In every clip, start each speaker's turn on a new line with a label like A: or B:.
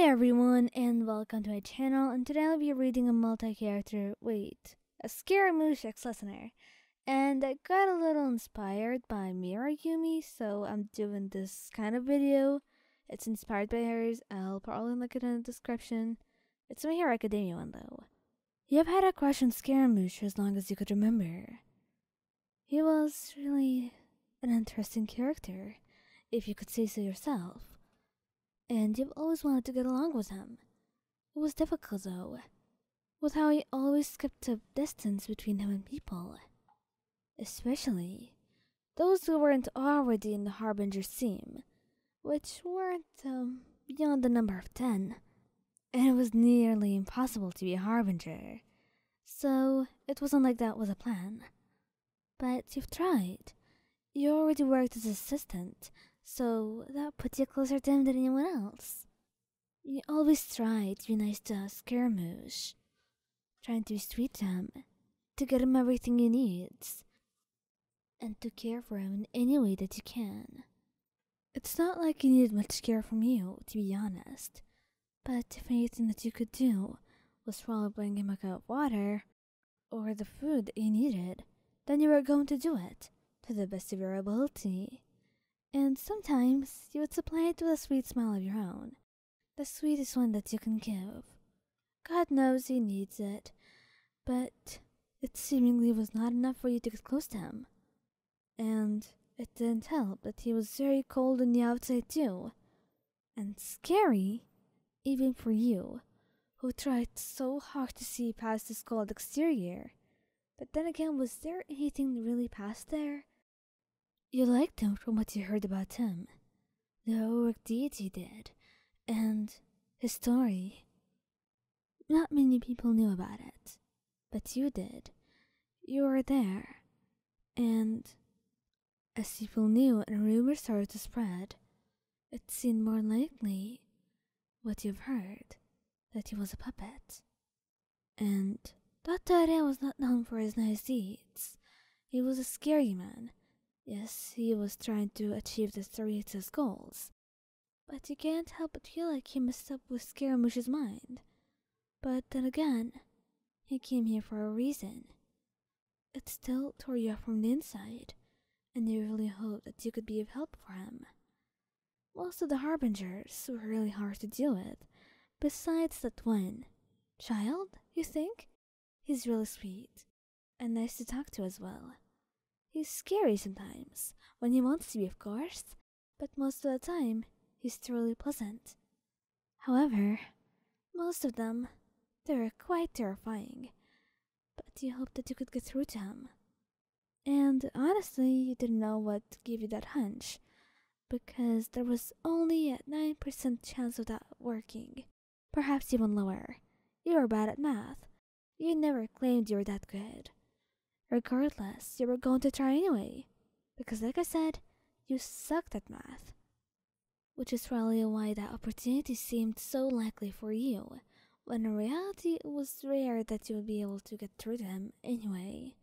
A: everyone, and welcome to my channel. And today I'll be reading a a Scaramouche X listener. And I got a little inspired by Mira Yumi, so I'm doing this kind of video. It's inspired by hers. I'll probably link it in the description. It's My Hero Academia one though. You've had a crush on Scaramouche as long as you could remember. He was really an interesting character, if you could say so yourself. And you've always wanted to get along with him. It was difficult though, with how he always kept a distance between him and people. Especially those who weren't already in the Harbinger's team, which weren't beyond the number of 10. And it was nearly impossible to be a Harbinger. So it wasn't like that was a plan. But you've tried. You already worked as assistant, so that put you closer to him than anyone else. You always tried to be nice to Scaramouche, trying to be sweet to him, to get him everything he needs, and to care for him in any way that you can. It's not like he needed much care from you, to be honest, but if anything that you could do was probably bring him a cup of water, or the food that he needed, then you were going to do it, to the best of your ability. And sometimes you would supply it with a sweet smile of your own, the sweetest one that you can give. God knows he needs it, but it seemingly was not enough for you to get close to him. And it didn't help that he was very cold on the outside too, and scary, even for you, who tried so hard to see past his cold exterior. But then again, was there anything really past there? You liked him from what you heard about him, the heroic deeds he did, and his story. Not many people knew about it, but you did. You were there, and as people knew and rumors started to spread, it seemed more likely what you've heard, that he was a puppet. And Dr. was not known for his nice deeds. He was a scary man. Yes, he was trying to achieve the Sarita's goals, but you can't help but feel like he messed up with Scaramouche's mind. But then again, he came here for a reason. It still tore you up from the inside, and you really hoped that you could be of help for him. Most of the Harbingers were really hard to deal with, besides that one. Child, you think? He's really sweet, and nice to talk to as well. He's scary sometimes, when he wants to be of course, but most of the time, he's truly pleasant. However, most of them, they're quite terrifying, but you hoped that you could get through to him. And honestly, you didn't know what gave you that hunch, because there was only a 9% chance of that working, perhaps even lower. You were bad at math. You never claimed you were that good. Regardless, you were going to try anyway, because like I said, you sucked at math. Which is probably why that opportunity seemed so likely for you, when in reality it was rare that you would be able to get through to him anyway.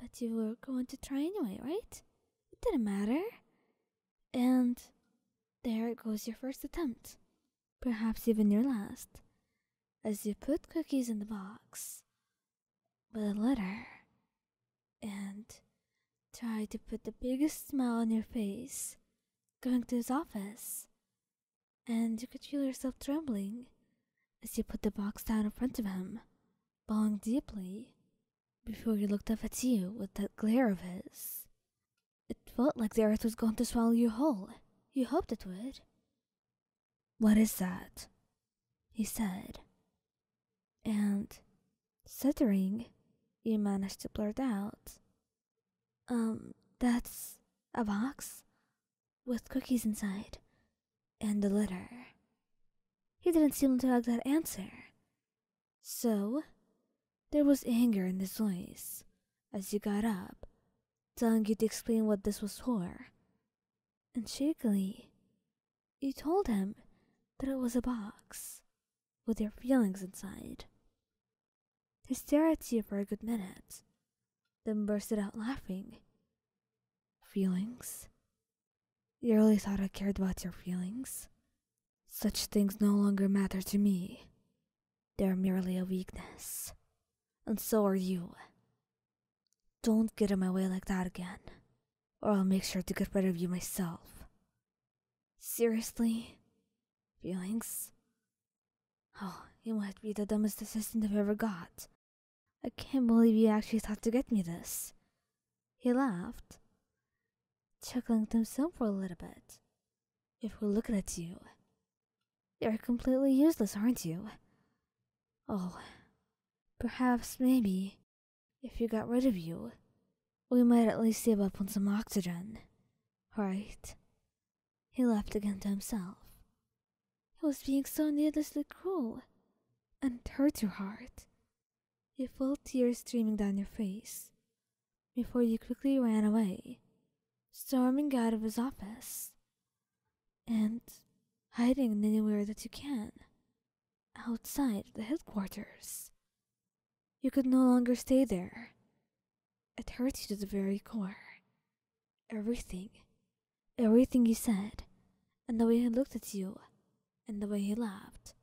A: But you were going to try anyway, right? It didn't matter. And there goes your first attempt, perhaps even your last, as you put cookies in the box with a letter and try to put the biggest smile on your face, going to his office, and you could feel yourself trembling as you put the box down in front of him, bowing deeply, before he looked up at you with that glare of his. It felt like the earth was going to swallow you whole. You hoped it would. "What is that?" he said. And, stuttering, you managed to blurt out, That's a box with cookies inside and a letter." He didn't seem to like that answer. So, there was anger in his voice as you got up, telling you to explain what this was for. And shakily, you told him that it was a box with your feelings inside. He stared at you for a good minute, then bursted out laughing. "Feelings? You really thought I cared about your feelings? Such things no longer matter to me. They're merely a weakness. And so are you. Don't get in my way like that again, or I'll make sure to get rid of you myself. Seriously? Feelings? Oh, you might be the dumbest assistant I've ever got. I can't believe you actually thought to get me this. He laughed, chuckling to himself for a little bit. If we're looking at you, you're completely useless, aren't you? Oh, perhaps maybe, if you got rid of you, we might at least save up on some oxygen, right? He laughed again to himself. He was being so needlessly cruel, and it hurt your heart. You felt tears streaming down your face, before you quickly ran away, storming out of his office, and hiding anywhere that you can, outside the headquarters. You could no longer stay there. It hurt you to the very core. Everything he said, and the way he looked at you, and the way he laughed.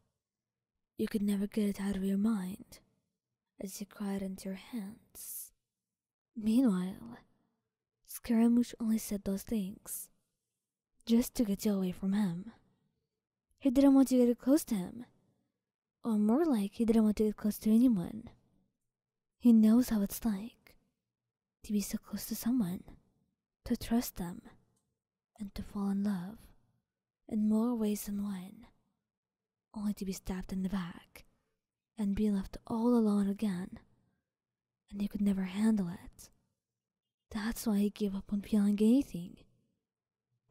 A: You could never get it out of your mind, as you cried into your hands. Meanwhile, Scaramouche only said those things, just to get you away from him. He didn't want you to get close to him, or more like he didn't want to get close to anyone. He knows how it's like to be so close to someone, to trust them, and to fall in love in more ways than one, only to be stabbed in the back and be left all alone again, and he could never handle it. That's why he gave up on feeling anything.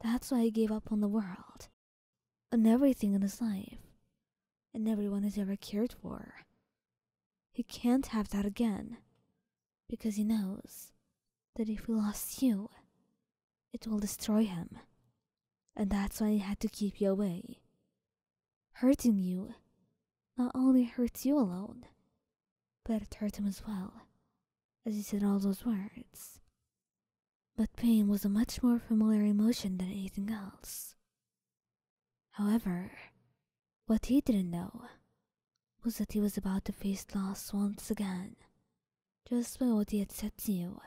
A: That's why he gave up on the world, on everything in his life, and everyone he's ever cared for. He can't have that again, because he knows that if he lost you, it will destroy him, and that's why he had to keep you away. Hurting you not only hurts you alone, but it hurt him as well, as he said all those words. But pain was a much more familiar emotion than anything else. However, what he didn't know was that he was about to face loss once again, just by what he had said to you,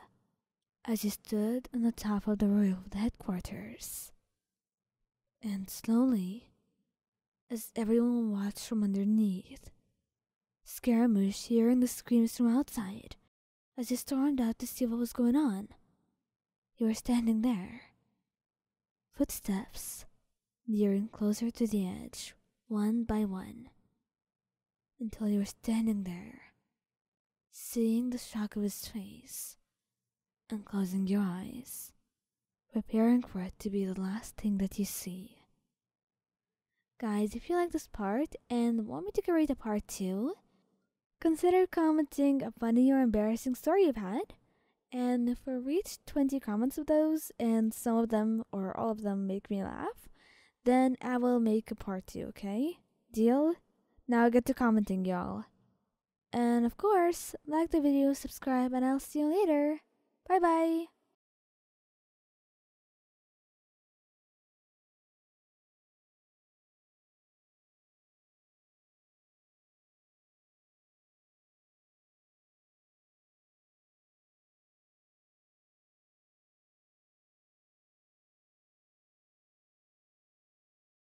A: as you stood on the top of the roof of the headquarters. And slowly, as everyone watched from underneath, Scaramouche hearing the screams from outside, as he stormed out to see what was going on. You were standing there. Footsteps, nearing closer to the edge, one by one, until you were standing there, seeing the shock of his face, and closing your eyes, preparing for it to be the last thing that you see. Guys, if you like this part and want me to create a part 2, consider commenting a funny or embarrassing story you've had. And if we reach 20 comments of those, and some of them or all of them make me laugh, then I will make a part 2, okay? Deal? Now get to commenting, y'all. And of course, like the video, subscribe, and I'll see you later. Bye bye!